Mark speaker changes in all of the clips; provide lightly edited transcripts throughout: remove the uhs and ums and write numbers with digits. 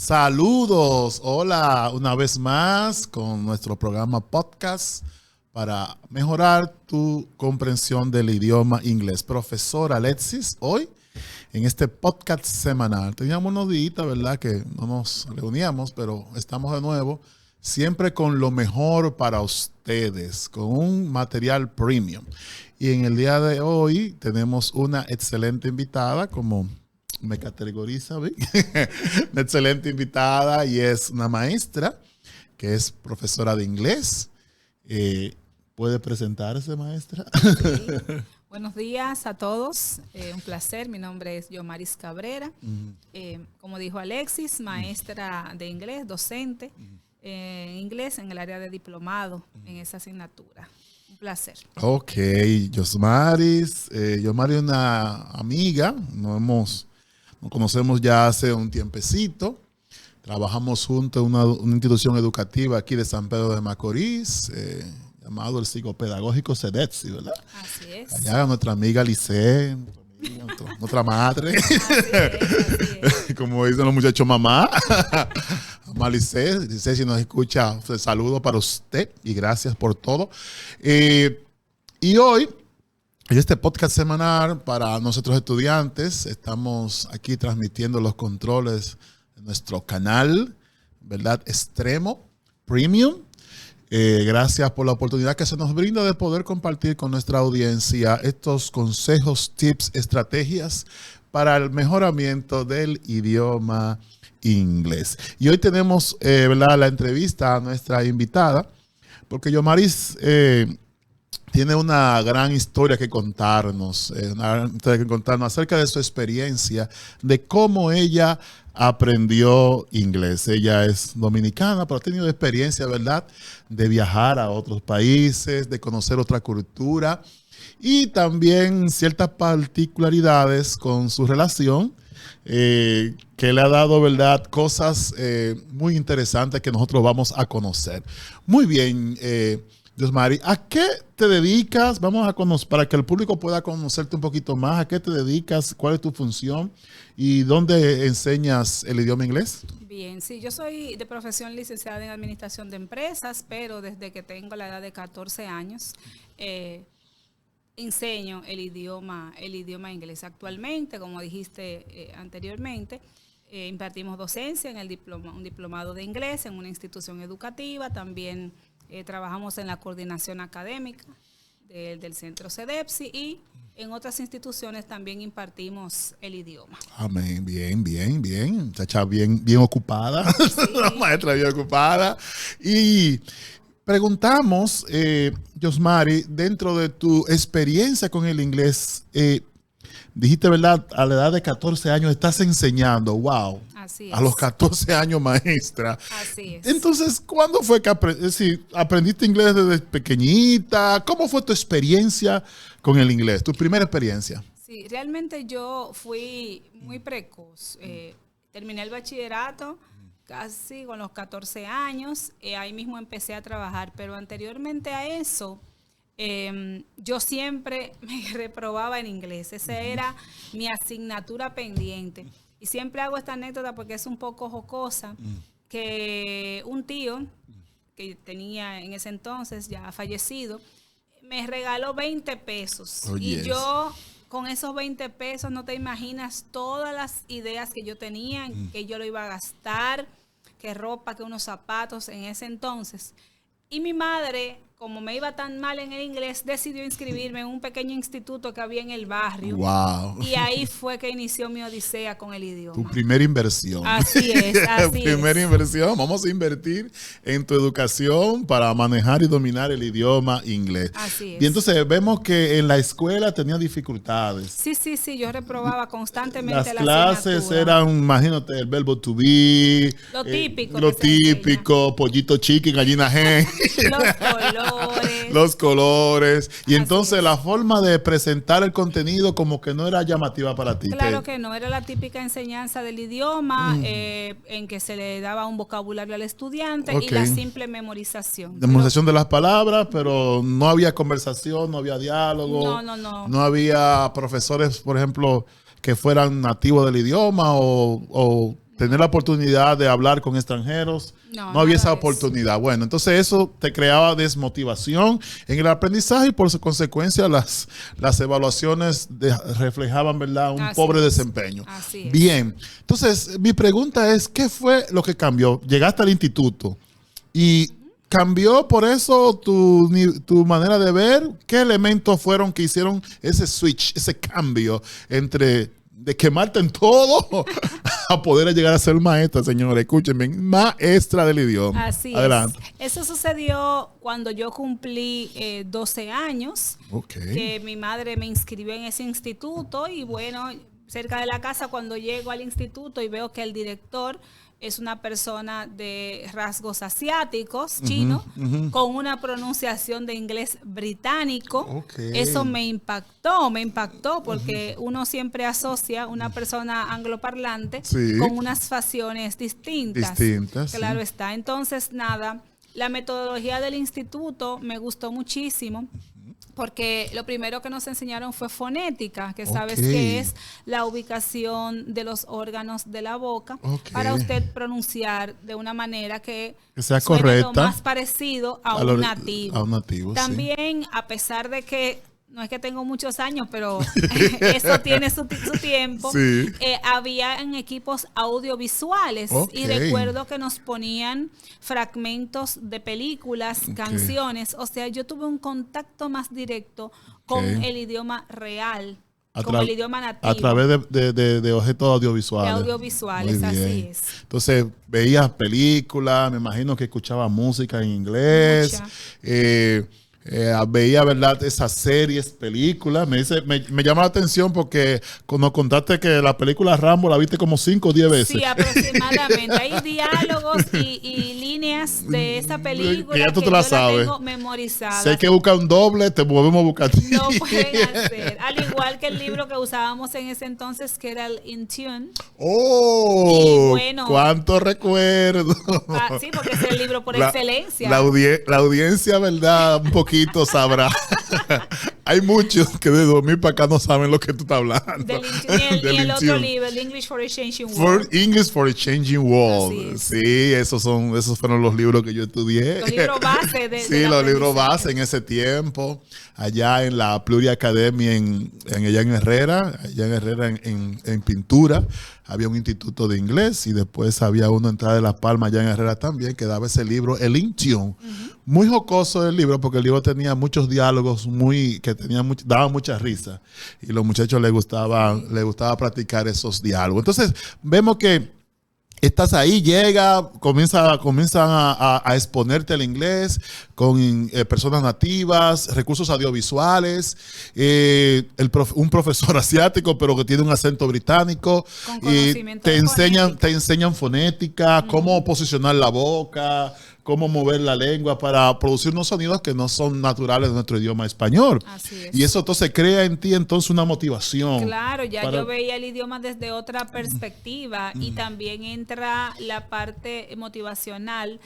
Speaker 1: Saludos, hola, una vez más con nuestro programa podcast para mejorar tu comprensión del idioma inglés. Profesor Alexis, hoy en este podcast semanal, teníamos unos días, ¿verdad?, que no nos reuníamos, pero estamos de nuevo, siempre con lo mejor para ustedes, con un material premium. Y en el día de hoy tenemos una excelente invitada, como me categoriza, ¿ve? Una excelente invitada, y es una maestra que es profesora de inglés. ¿Puede presentarse, maestra?
Speaker 2: Sí. Buenos días a todos, un placer. Mi nombre es Yomaris Cabrera. Como dijo Alexis, maestra de inglés, docente en inglés en el área de diplomado en esa asignatura. Un placer.
Speaker 1: Ok, Yomaris. Yomaris es una amiga, nos conocemos ya hace un tiempecito. Trabajamos juntos en una institución educativa aquí de San Pedro de Macorís, llamado el Psicopedagógico CEDEPSI, ¿verdad?
Speaker 2: Así es.
Speaker 1: Allá nuestra amiga Lice, nuestra madre.
Speaker 2: Así es.
Speaker 1: Como dicen los muchachos, mamá. Mamá Lice, si nos escucha, saludo para usted y gracias por todo. Y hoy, en este podcast semanal para nosotros estudiantes, estamos aquí transmitiendo los controles de nuestro canal, ¿verdad? Extremo, Premium. Gracias por la oportunidad que se nos brinda de poder compartir con nuestra audiencia estos consejos, tips, estrategias para el mejoramiento del idioma inglés. Y hoy tenemos, ¿verdad?, la entrevista a nuestra invitada, porque Yomaris tiene una gran historia que contarnos, acerca de su experiencia, de cómo ella aprendió inglés. Ella es dominicana, pero ha tenido experiencia, ¿verdad?, de viajar a otros países, de conocer otra cultura y también ciertas particularidades con su relación que le ha dado, ¿verdad?, cosas muy interesantes que nosotros vamos a conocer. Muy bien, Yomaris, ¿a qué te dedicas? Vamos a conocer, para que el público pueda conocerte un poquito más. ¿A qué te dedicas? ¿Cuál es tu función? ¿Y dónde enseñas el idioma inglés?
Speaker 2: Bien, sí, yo soy de profesión licenciada en Administración de Empresas, pero desde que tengo la edad de 14 años enseño el idioma inglés. Actualmente, como dijiste anteriormente, impartimos docencia en un diplomado de inglés en una institución educativa. También trabajamos en la coordinación académica del centro CEDEPSI y en otras instituciones también impartimos el idioma.
Speaker 1: Amén, bien. Muchacha bien ocupada, sí. La maestra bien ocupada. Y preguntamos, Yomaris, dentro de tu experiencia con el inglés, dijiste, ¿verdad?, a la edad de 14 años estás enseñando. ¡Wow!
Speaker 2: Así es.
Speaker 1: A los 14 años, maestra.
Speaker 2: Así es.
Speaker 1: Entonces, ¿cuándo fue que aprendiste inglés desde pequeñita? ¿Cómo fue tu experiencia con el inglés? Tu primera experiencia.
Speaker 2: Sí, realmente yo fui muy precoz. Terminé el bachillerato casi con los 14 años. Ahí mismo empecé a trabajar, pero anteriormente a eso, yo siempre me reprobaba en inglés. Esa era mi asignatura pendiente. Y siempre hago esta anécdota porque es un poco jocosa, que un tío que tenía en ese entonces, ya fallecido, me regaló 20 pesos.
Speaker 1: Oh, yes.
Speaker 2: Y yo, con esos 20 pesos, no te imaginas todas las ideas que yo tenía, que yo lo iba a gastar, que ropa, que unos zapatos en ese entonces. Y mi madre, como me iba tan mal en el inglés, decidió inscribirme en un pequeño instituto que había en el barrio.
Speaker 1: Wow.
Speaker 2: Y ahí fue que inició mi odisea con el idioma.
Speaker 1: Tu primera inversión.
Speaker 2: Así es, así
Speaker 1: Primera
Speaker 2: es.
Speaker 1: inversión. Vamos a invertir en tu educación para manejar y dominar el idioma inglés.
Speaker 2: Así es.
Speaker 1: Y entonces vemos que en la escuela tenía dificultades.
Speaker 2: Sí, yo reprobaba constantemente
Speaker 1: Las
Speaker 2: la
Speaker 1: clases
Speaker 2: asignatura.
Speaker 1: eran, imagínate, el verbo to be.
Speaker 2: Lo típico.
Speaker 1: Lo típico, pollito chicken, gallina hen.
Speaker 2: Los colores.
Speaker 1: Los colores. Y
Speaker 2: Así
Speaker 1: entonces
Speaker 2: es.
Speaker 1: la forma de presentar el contenido como que no era llamativa para ti.
Speaker 2: Claro que no, era la típica enseñanza del idioma en que se le daba un vocabulario al estudiante y la simple memorización.
Speaker 1: Memorización de las palabras, pero no había conversación, no había diálogo.
Speaker 2: No.
Speaker 1: No había profesores, por ejemplo, que fueran nativos del idioma o tener la oportunidad de hablar con extranjeros, no había esa oportunidad. Bueno, entonces eso te creaba desmotivación en el aprendizaje y por su consecuencia las evaluaciones reflejaban, ¿verdad?, un pobre desempeño.
Speaker 2: Así es.
Speaker 1: Bien, entonces mi pregunta es, ¿qué fue lo que cambió? Llegaste al instituto y ¿cambió por eso tu manera de ver? ¿Qué elementos fueron que hicieron ese switch, ese cambio entre de quemarte en todo a poder llegar a ser maestra, señores? Escúchenme, maestra del idioma.
Speaker 2: Así
Speaker 1: Adelante.
Speaker 2: es. Eso sucedió cuando yo cumplí 12 años, que mi madre me inscribió en ese instituto y bueno, cerca de la casa cuando llego al instituto y veo que el director es una persona de rasgos asiáticos, chino, con una pronunciación de inglés británico. Eso me impactó porque uno siempre asocia una persona angloparlante con unas facciones distintas. Claro está. Entonces, nada, la metodología del instituto me gustó muchísimo. Porque lo primero que nos enseñaron fue fonética, que sabes que es la ubicación de los órganos de la boca para usted pronunciar de una manera que
Speaker 1: sea
Speaker 2: suene
Speaker 1: correcta,
Speaker 2: lo más parecido a un nativo.
Speaker 1: A un nativo.
Speaker 2: También, a pesar de que no es que tengo muchos años, pero eso tiene su tiempo. Habían equipos audiovisuales y recuerdo que nos ponían fragmentos de películas, canciones. O sea, yo tuve un contacto más directo con el idioma real, con el idioma nativo.
Speaker 1: A través de objetos audiovisuales.
Speaker 2: De audiovisuales, así es.
Speaker 1: Entonces, veías películas, me imagino que escuchabas música en inglés. Veía, ¿verdad?, esas series, películas. Me llama la atención porque nos contaste que la película Rambo la viste como 5 o 10 veces.
Speaker 2: Sí, aproximadamente. Hay diálogos y líneas de esa película
Speaker 1: que ya tú
Speaker 2: que
Speaker 1: te la
Speaker 2: yo
Speaker 1: sabes.
Speaker 2: la tengo memorizada.
Speaker 1: Si hay que buscar un doble, te movemos a buscar.
Speaker 2: Lo pueden hacer. Al igual que el libro que usábamos en ese entonces, que era el In Tune.
Speaker 1: ¡Oh!
Speaker 2: Bueno,
Speaker 1: ¡cuánto recuerdo!
Speaker 2: Sí, porque es el libro por excelencia.
Speaker 1: La audiencia, ¿verdad?, un poquito sabrá. Hay muchos que de 2000 para acá no saben lo que tú estás hablando.
Speaker 2: Y el otro libro, el English for a Changing World.
Speaker 1: English for a Changing World. Sí, esos fueron los libros que yo estudié.
Speaker 2: Los libros base de
Speaker 1: sí, los libros base en ese tiempo. Allá en la Pluria Academy allá en Herrera, en pintura. Había un instituto de inglés y después había uno en Entrada de Las Palmas, allá en Herrera también, que daba ese libro, el In Tune. Muy jocoso el libro, porque el libro tenía muchos diálogos daba mucha risa. Y los muchachos les gustaba practicar esos diálogos. Entonces, vemos que estás ahí, comienzan a exponerte el inglés con personas nativas, recursos audiovisuales, un profesor asiático pero que tiene un acento británico, y te enseñan fonética, cómo posicionar la boca, cómo mover la lengua para producir unos sonidos que no son naturales de nuestro idioma español.
Speaker 2: Así es.
Speaker 1: Y eso entonces crea en ti entonces una motivación.
Speaker 2: Claro, yo veía el idioma desde otra perspectiva y también entra la parte motivacional.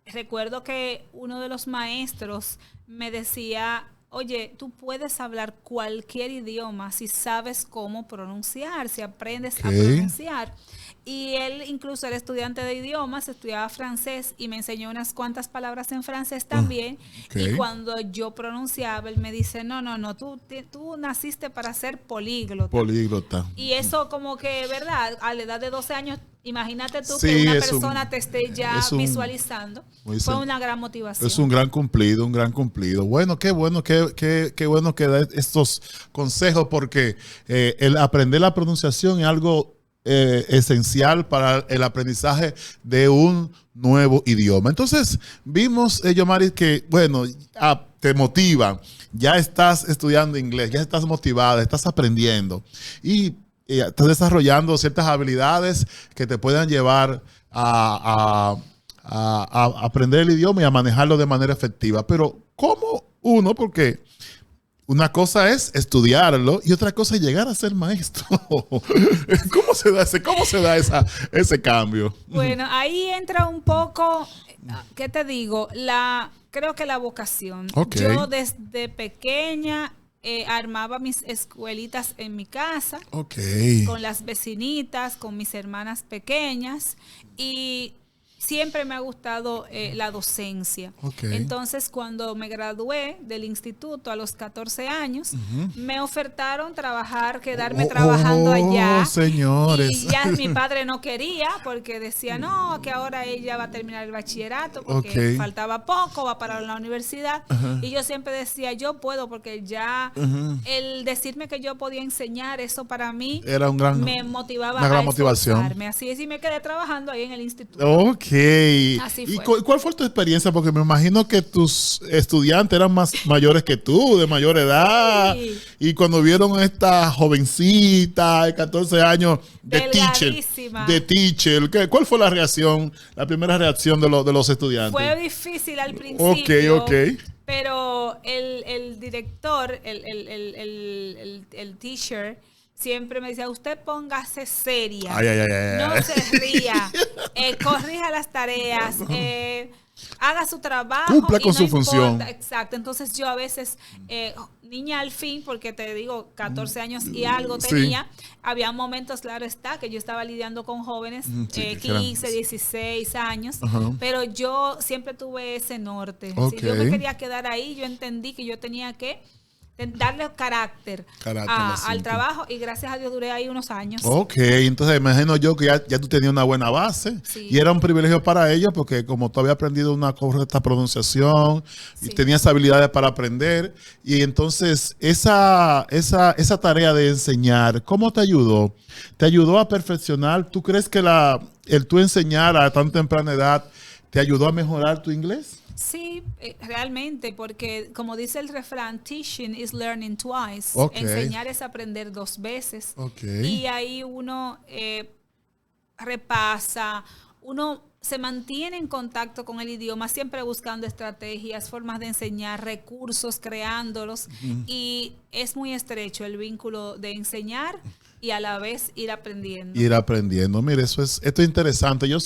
Speaker 2: Recuerdo que uno de los maestros me decía: oye, tú puedes hablar cualquier idioma si sabes cómo pronunciar, si aprendes a pronunciar. Y él incluso era estudiante de idiomas, estudiaba francés y me enseñó unas cuantas palabras en francés también. Y cuando yo pronunciaba, él me dice, no, tú naciste para ser políglota.
Speaker 1: Políglota.
Speaker 2: Y eso como que, ¿verdad? A la edad de 12 años, imagínate tú que una persona te esté ya visualizando. Fue una gran motivación. Es
Speaker 1: un gran cumplido, Bueno, qué bueno que da estos consejos, porque el aprender la pronunciación es algo esencial para el aprendizaje de un nuevo idioma. Entonces, vimos, Yomaris, que, bueno, te motivan. Ya estás estudiando inglés, ya estás motivada, estás aprendiendo. Y estás desarrollando ciertas habilidades que te puedan llevar a aprender el idioma y a manejarlo de manera efectiva. Pero, ¿cómo uno? Porque una cosa es estudiarlo y otra cosa es llegar a ser maestro. ¿Cómo se da ese cambio?
Speaker 2: Bueno, ahí entra un poco, ¿qué te digo? Creo que la vocación. Yo desde pequeña armaba mis escuelitas en mi casa,
Speaker 1: Ok.
Speaker 2: con las vecinitas, con mis hermanas pequeñas, y siempre me ha gustado la docencia.
Speaker 1: Ok.
Speaker 2: Entonces, cuando me gradué del instituto a los 14 años, me ofertaron quedarme trabajando allá.
Speaker 1: Señores.
Speaker 2: Y ya mi padre no quería porque decía, no, que ahora ella va a terminar el bachillerato porque faltaba poco, va para la universidad. Y yo siempre decía, yo puedo, porque ya el decirme que yo podía enseñar, eso para mí
Speaker 1: Era
Speaker 2: me motivaba
Speaker 1: una gran
Speaker 2: a
Speaker 1: motivación.
Speaker 2: esforzarme. Así es, y me quedé trabajando ahí en el instituto.
Speaker 1: Ok.
Speaker 2: Así
Speaker 1: ¿Y
Speaker 2: fue.
Speaker 1: cuál fue tu experiencia? Porque me imagino que tus estudiantes eran más mayores que tú, de mayor edad.
Speaker 2: Sí.
Speaker 1: Y cuando vieron a esta jovencita de 14 años
Speaker 2: Delgadísima.
Speaker 1: de teacher, ¿cuál fue la reacción, la primera reacción de los estudiantes?
Speaker 2: Fue difícil al principio.
Speaker 1: Ok.
Speaker 2: Pero el director, el teacher, siempre me decía, usted póngase seria, no se ría, corrija las tareas, haga su trabajo.
Speaker 1: Cumpla con
Speaker 2: no
Speaker 1: su
Speaker 2: importa.
Speaker 1: función.
Speaker 2: Exacto. Entonces yo a veces, niña al fin, porque te digo, 14 años y algo tenía, había momentos, claro está, que yo estaba lidiando con jóvenes, 15, 16 años, pero yo siempre tuve ese norte. Si yo me quería quedar ahí, yo entendí que yo tenía que darle carácter al trabajo, y gracias a Dios duré ahí unos años.
Speaker 1: Ok, entonces imagino yo que ya tú tenías una buena base, y era un privilegio para ellos porque como tú habías aprendido una correcta pronunciación y tenías habilidades para aprender, y entonces esa tarea de enseñar, ¿cómo te ayudó? ¿Te ayudó a perfeccionar? ¿Tú crees que el tú enseñar a tan temprana edad te ayudó a mejorar tu inglés?
Speaker 2: Sí, realmente, porque como dice el refrán, teaching is learning twice. Enseñar es aprender 2 veces. Y ahí uno repasa, uno se mantiene en contacto con el idioma, siempre buscando estrategias, formas de enseñar, recursos, creándolos. Y es muy estrecho el vínculo de enseñar y a la vez ir aprendiendo.
Speaker 1: Mire, esto es interesante. Yo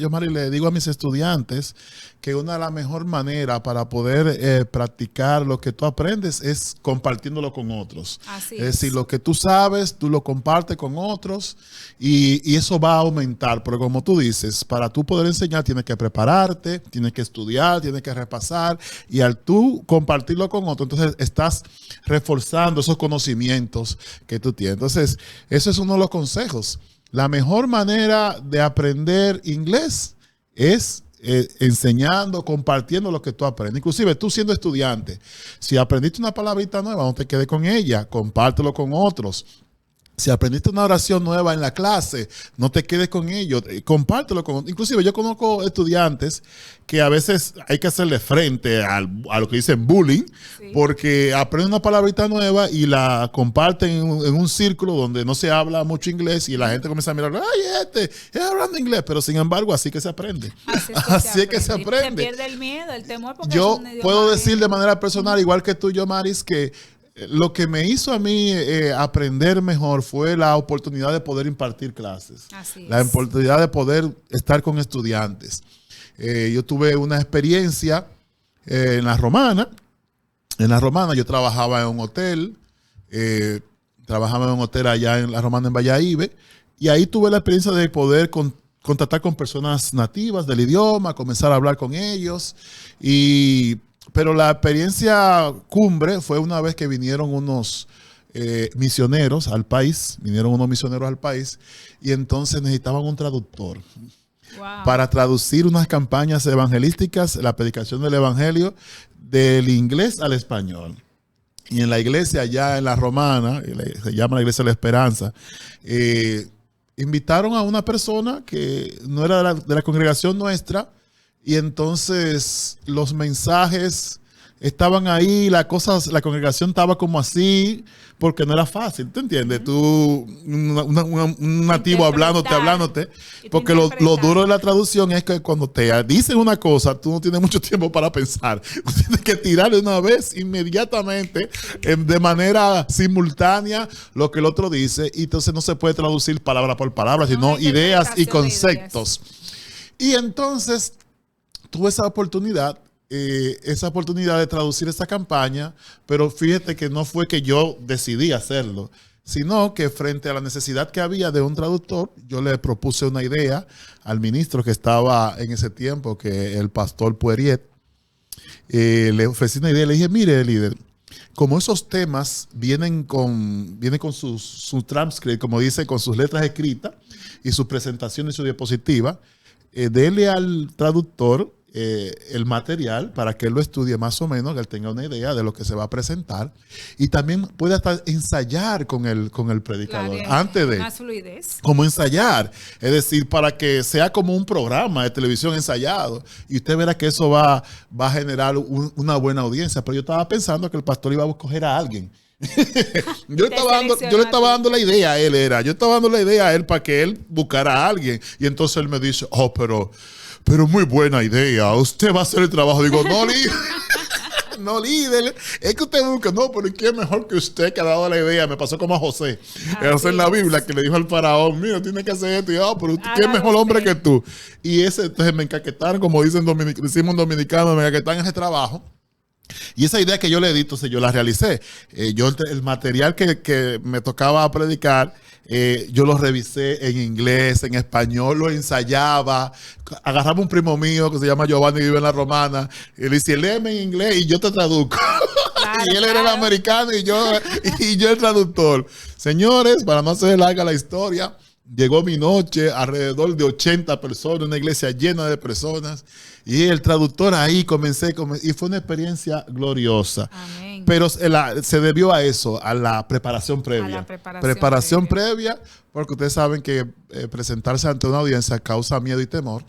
Speaker 1: Mari, le digo a mis estudiantes que una de las mejores maneras para poder practicar lo que tú aprendes es compartiéndolo con otros.
Speaker 2: Así
Speaker 1: es decir, lo que tú sabes, tú lo compartes con otros, y eso va a aumentar. Pero como tú dices, para tú poder enseñar tienes que prepararte, tienes que estudiar, tienes que repasar, y al tú compartirlo con otros, entonces estás reforzando esos conocimientos que tú tienes. Entonces, eso es uno de los consejos. La mejor manera de aprender inglés es enseñando, compartiendo lo que tú aprendes. Inclusive tú siendo estudiante, si aprendiste una palabrita nueva, no te quedes con ella, compártelo con otros. Si aprendiste una oración nueva en la clase, no te quedes con ello, compártelo con otros. Inclusive yo conozco estudiantes que a veces hay que hacerle frente a lo que dicen bullying, porque aprenden una palabrita nueva y la comparten en un círculo donde no se habla mucho inglés, y la gente comienza a mirar, ay, es hablando inglés, pero sin embargo así que se aprende. Así es que se aprende.
Speaker 2: Se pierde el miedo, el temor, porque
Speaker 1: yo
Speaker 2: es un idioma
Speaker 1: puedo decir de manera personal, igual que tú, yo, Maris, que lo que me hizo a mí aprender mejor fue la oportunidad de poder impartir clases. La oportunidad de poder estar con estudiantes. Yo tuve una experiencia en La Romana. En La Romana yo trabajaba en un hotel. Allá en La Romana, en Valladolid. Y ahí tuve la experiencia de poder contactar con personas nativas del idioma, comenzar a hablar con ellos. Pero la experiencia cumbre fue una vez que vinieron unos misioneros al país, y entonces necesitaban un traductor para traducir unas campañas evangelísticas, la predicación del evangelio del inglés al español. Y en la iglesia allá en La Romana, se llama la Iglesia de la Esperanza, invitaron a una persona que no era de la congregación nuestra. Y entonces los mensajes estaban ahí, la congregación estaba como así, porque no era fácil, ¿te entiendes? Tú, un nativo hablándote, porque lo duro de la traducción es que cuando te dicen una cosa, tú no tienes mucho tiempo para pensar. Tú tienes que tirar de una vez, inmediatamente, de manera simultánea, lo que el otro dice, y entonces no se puede traducir palabra por palabra, sino ideas y conceptos. Y entonces tuve esa oportunidad esa oportunidad de traducir esta campaña, pero fíjate que no fue que yo decidí hacerlo, sino que frente a la necesidad que había de un traductor, yo le propuse una idea al ministro que estaba en ese tiempo, que el pastor Poirier. Le ofrecí una idea, le dije, mire, líder, como esos temas vienen con su transcript, como dice, con sus letras escritas y su presentación y su diapositiva, dele al traductor el material para que él lo estudie más o menos, que él tenga una idea de lo que se va a presentar y también puede hasta ensayar con el predicador.
Speaker 2: Claro,
Speaker 1: antes de
Speaker 2: más fluidez.
Speaker 1: como ensayar, es decir, para que sea como un programa de televisión ensayado y usted verá que eso va a generar una buena audiencia. Pero yo estaba pensando que el pastor iba a escoger a alguien. yo le estaba dando la idea a él, yo estaba dando la idea a él para que él buscara a alguien y entonces él me dice, oh, pero muy buena idea, usted va a hacer el trabajo. Digo, no, líder, no, líder, es que usted busca, no, pero ¿quién mejor que usted que ha dado la idea? Me pasó como a José, José en la Biblia, que le dijo al faraón, mira, tiene que hacer esto, y pero ¿quién mejor hombre que tú? Y entonces me encaquetaron, como decimos en dominicano, me encaquetaron en ese trabajo. Y esa idea que yo le di, entonces yo la realicé. El material que me tocaba predicar, yo lo revisé en inglés, en español, lo ensayaba. Agarraba un primo mío que se llama Giovanni, vive en La Romana, y le decía, léeme en inglés y yo te traduzco. Claro, y él era el americano y yo el traductor. Señores, para no hacer larga la historia, llegó mi noche, alrededor de 80 personas, una iglesia llena de personas. Y el traductor ahí comencé y fue una experiencia gloriosa.
Speaker 2: Amén.
Speaker 1: Pero se debió a eso, a la preparación previa.
Speaker 2: A la preparación
Speaker 1: previa, porque ustedes saben que presentarse ante una audiencia causa miedo y temor.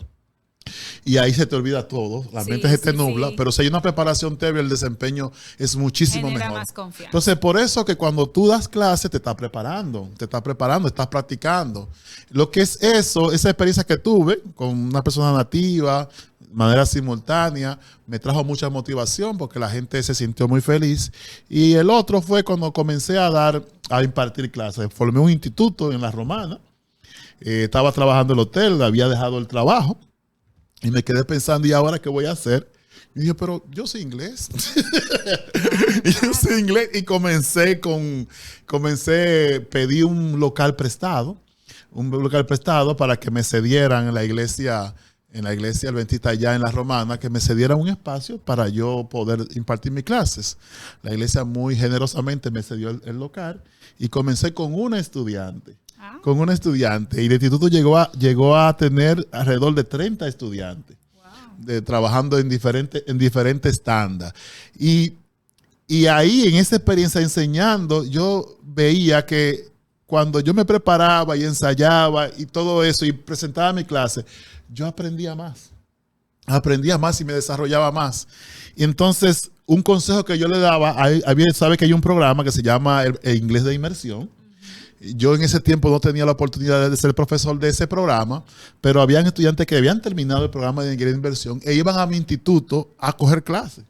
Speaker 1: Y ahí se te olvida todo, la mente se te nubla, pero si hay una preparación previa, el desempeño es muchísimo
Speaker 2: genera
Speaker 1: mejor.
Speaker 2: Más confianza.
Speaker 1: Entonces, por eso que cuando tú das clases, te estás preparando, estás practicando. Lo que es eso, esa experiencia que tuve con una persona nativa, de manera simultánea, me trajo mucha motivación porque la gente se sintió muy feliz. Y el otro fue cuando comencé a impartir clases. Formé un instituto en La Romana, estaba trabajando en el hotel, había dejado el trabajo. Y me quedé pensando, ¿y ahora qué voy a hacer? Y dije, pero yo sé inglés. Yo sé inglés. Y pedí un local prestado para que me cedieran en la iglesia adventista allá en La Romana, que me cedieran un espacio para yo poder impartir mis clases. La iglesia muy generosamente me cedió el local y comencé con una estudiante. Y el instituto llegó a tener alrededor de 30 estudiantes. Wow. Trabajando en diferentes tandas. Y ahí, en esa experiencia enseñando, yo veía que cuando yo me preparaba y ensayaba y todo eso y presentaba mi clase, yo aprendía más y me desarrollaba más. Y entonces, un consejo que yo le daba, sabe que hay un programa que se llama el Inglés de Inmersión. Yo en ese tiempo no tenía la oportunidad de ser profesor de ese programa, pero habían estudiantes que habían terminado el programa de inglés de inversión e iban a mi instituto a coger clases.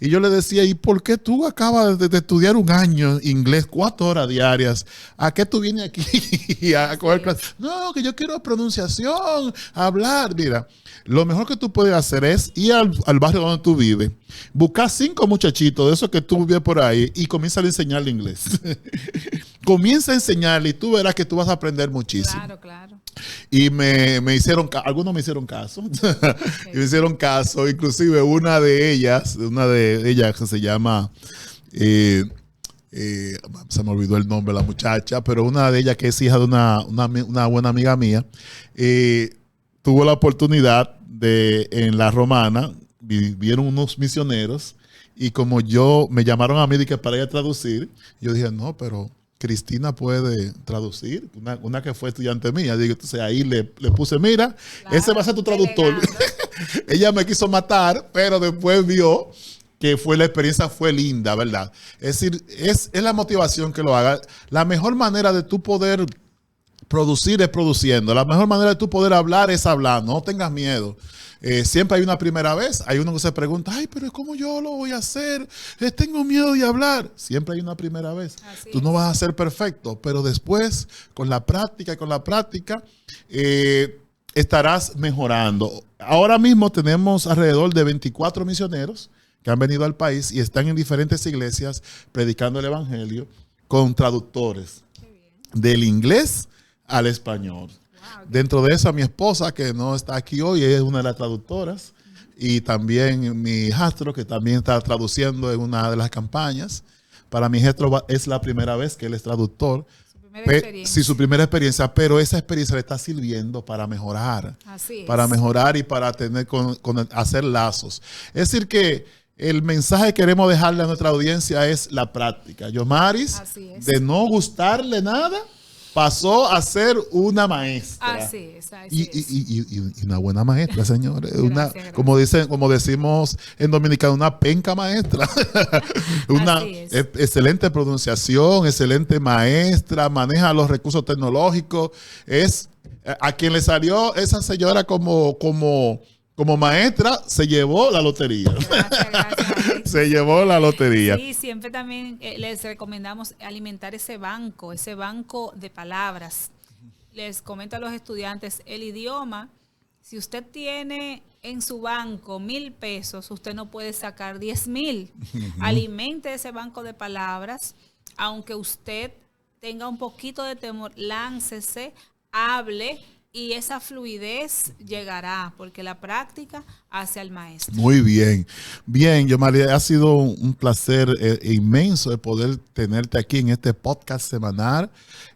Speaker 1: Y yo le decía, ¿y por qué tú acabas de estudiar un año inglés, 4 horas diarias? ¿A qué tú vienes aquí a coger clases? No, que yo quiero pronunciación, hablar. Mira, lo mejor que tú puedes hacer es ir al barrio donde tú vives, buscar 5 muchachitos de esos que tú vives por ahí y comienza a enseñarle inglés. Comienza a enseñarle y tú verás que tú vas a aprender muchísimo.
Speaker 2: Claro.
Speaker 1: Y algunos me hicieron caso. Y me hicieron caso, inclusive una de ellas que se llama, se me olvidó el nombre de la muchacha, pero una de ellas que es hija de una buena amiga mía, tuvo la oportunidad en La Romana, vieron unos misioneros y como me llamaron a mí para ir a traducir, yo dije, no, pero Cristina puede traducir, una que fue estudiante mía. Digo, entonces ahí le puse, mira, claro, ese va a ser tu traductor. Ella me quiso matar, pero después vio que la experiencia fue linda, ¿verdad? Es decir, es la motivación que lo haga. La mejor manera de tú poder producir es produciendo. La mejor manera de tú poder hablar es hablar. No tengas miedo. Siempre hay una primera vez. Hay uno que se pregunta, ay, pero ¿cómo yo lo voy a hacer? Tengo miedo de hablar. Siempre hay una primera vez. Tú no vas a ser perfecto, pero después, con la práctica, estarás mejorando. Ahora mismo tenemos alrededor de 24 misioneros que han venido al país y están en diferentes iglesias predicando el evangelio con traductores del inglés al español.
Speaker 2: Wow.
Speaker 1: Dentro de eso, mi esposa, que no está aquí hoy, es una de las traductoras, y también mi hijastro, que también está traduciendo en una de las campañas. Para mi hijastro es la primera vez que él es traductor. Sí, su primera experiencia, pero esa experiencia le está sirviendo para mejorar.
Speaker 2: Así es.
Speaker 1: Para mejorar y para tener hacer lazos. Es decir que el mensaje que queremos dejarle a nuestra audiencia es la práctica. Yomaris, de no gustarle nada, pasó a ser una maestra.
Speaker 2: Así es.
Speaker 1: Y una buena maestra, señores.
Speaker 2: Gracias.
Speaker 1: Como decimos en dominicano, una penca maestra. Una excelente pronunciación, excelente maestra, maneja los recursos tecnológicos. Es a quien le salió esa señora como maestra, se llevó la lotería.
Speaker 2: Gracias.
Speaker 1: Se llevó la lotería.
Speaker 2: Sí, siempre también les recomendamos alimentar ese banco de palabras. Les comento a los estudiantes, el idioma, si usted tiene en su banco 1,000 pesos, usted no puede sacar 10,000. Alimente ese banco de palabras, aunque usted tenga un poquito de temor, láncese, hable, y esa fluidez llegará, porque la práctica hace al maestro.
Speaker 1: Muy bien. Bien, Yomaris, ha sido un placer inmenso de poder tenerte aquí en este podcast semanal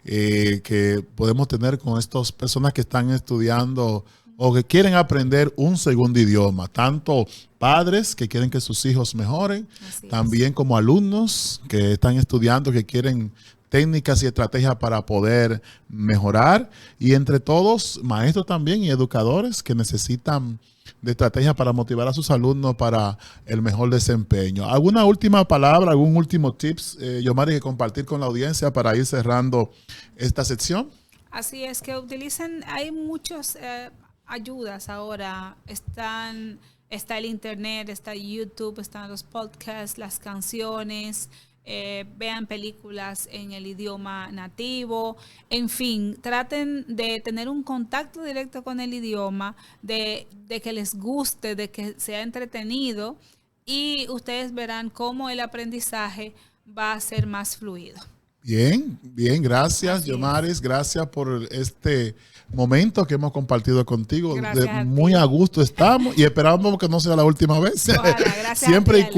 Speaker 1: que podemos tener con estas personas que están estudiando o que quieren aprender un segundo idioma. Tanto padres que quieren que sus hijos mejoren, también como alumnos que están estudiando, que quieren técnicas y estrategias para poder mejorar, y entre todos, maestros también y educadores que necesitan de estrategias para motivar a sus alumnos para el mejor desempeño. ¿Alguna última palabra, algún último tips, Yomaris, que compartir con la audiencia para ir cerrando esta sección?
Speaker 2: Así es, que utilicen, hay muchas ayudas ahora, está el internet, está YouTube, están los podcasts, las canciones. Vean películas en el idioma nativo, en fin, traten de tener un contacto directo con el idioma, de que les guste, de que sea entretenido, y ustedes verán cómo el aprendizaje va a ser más fluido.
Speaker 1: Bien, gracias, Yomaris, gracias por este momento que hemos compartido contigo. Muy a gusto estamos y esperamos que no sea la última vez.
Speaker 2: Ojalá,
Speaker 1: siempre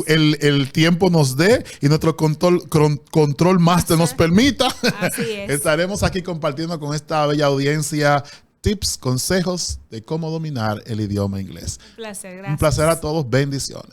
Speaker 1: el tiempo nos dé y nuestro control master nos permita.
Speaker 2: Así es.
Speaker 1: Estaremos aquí compartiendo con esta bella audiencia tips, consejos de cómo dominar el idioma inglés.
Speaker 2: Un placer, gracias.
Speaker 1: Un placer a todos, bendiciones.